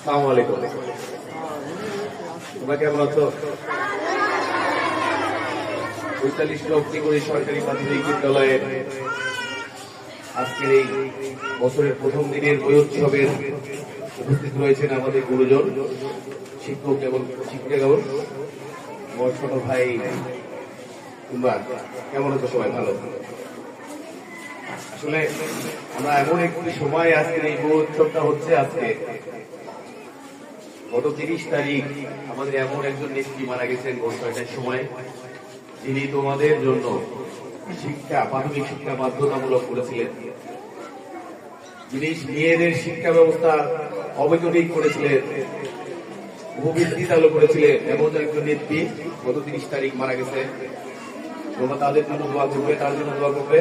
আসসালামু আলাইকুম। তোমরা কেমন আছো? ৪৫ অগ্নিগুড়ি সরকারি প্রাথমিক বিদ্যালয়ের আজকের এই বছরের প্রথম দিনের বয়োৎসবের উপস্থিত রয়েছেন আমাদের গুরুজন, শিক্ষক এবং শিক্ষিকাগণ, আমার ছোট ভাই। তোমরা কেমন আছো? সবাই ভালো? আসলে আমরা এমন একটি সময়, আজকের এই বয়োৎসবটা হচ্ছে আজকে গত ৩০ তারিখ আমাদের এমন একজন নেত্রী মারা গেছেন ভোর ৬টার সময়, যিনি তোমাদের জন্য শিক্ষা, প্রাথমিক শিক্ষা বাধ্যতামূলক করেছিলেন, যিনি মেয়েদের শিক্ষা ব্যবস্থা অবৈতনিক করেছিলেন, উপবৃত্তি চালু করেছিলেন, এমন একজন নেত্রী গত ৩০ তারিখ মারা গেছে। তোমরা তাদের জন্য দোয়া করবে, তার জন্য দোয়া করবে।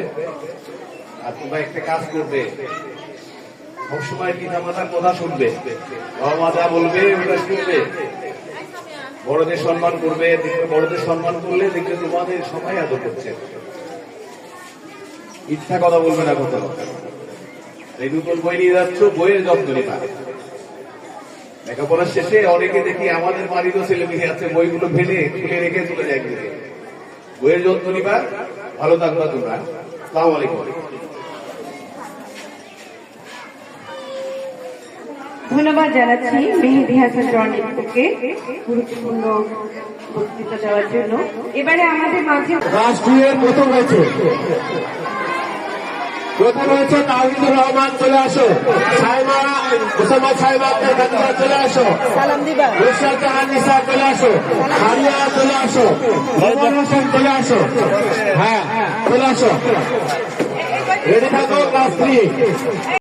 আর তোমরা একটা কাজ করবে, সবসময় পিতা মাতার কথা শুনবে, বাবা মা যা বলবে ওটা শুনবে, বড়দের সম্মান করবে। দেখবে বড়দের সম্মান করলে দেখবে তোমাদের সবাই আদর করছে। ইচ্ছা কথা বলবে না কত। এই নতুন বই নিয়ে যাচ্ছ, বইয়ের যত্ন নিবা। লেখাপড়ার শেষে অনেকে দেখি আমাদের বাড়িরও ছেলে মেয়ে আছে, বইগুলো ফেলে খুলে রেখে চলে যায়। বইয়ের যত্ন নিবা, ভালো থাকবা তোমরা। আসসালামু আলাইকুম। ধন্যবাদ জানাচ্ছি মেহেদী হাসান রনিকে গুরুত্বপূর্ণ বক্তৃতা দেওয়ার জন্য। এবারে আমাদের মাঝে রাষ্ট্রীয় প্রথম হয়েছে তাহিদুর রহমান, চলে আসো। সাইমা মুসাম্মদ সাইমা চলে আসো। সালাম দিবা। রুশাদ জাহান নিসা চলে আসো। হারিয়া চলে আসো। মোহাম্মদ হোসেন চলে আসো। হ্যাঁ চলে আসো, রেডি থাকো। ক্লাস 3।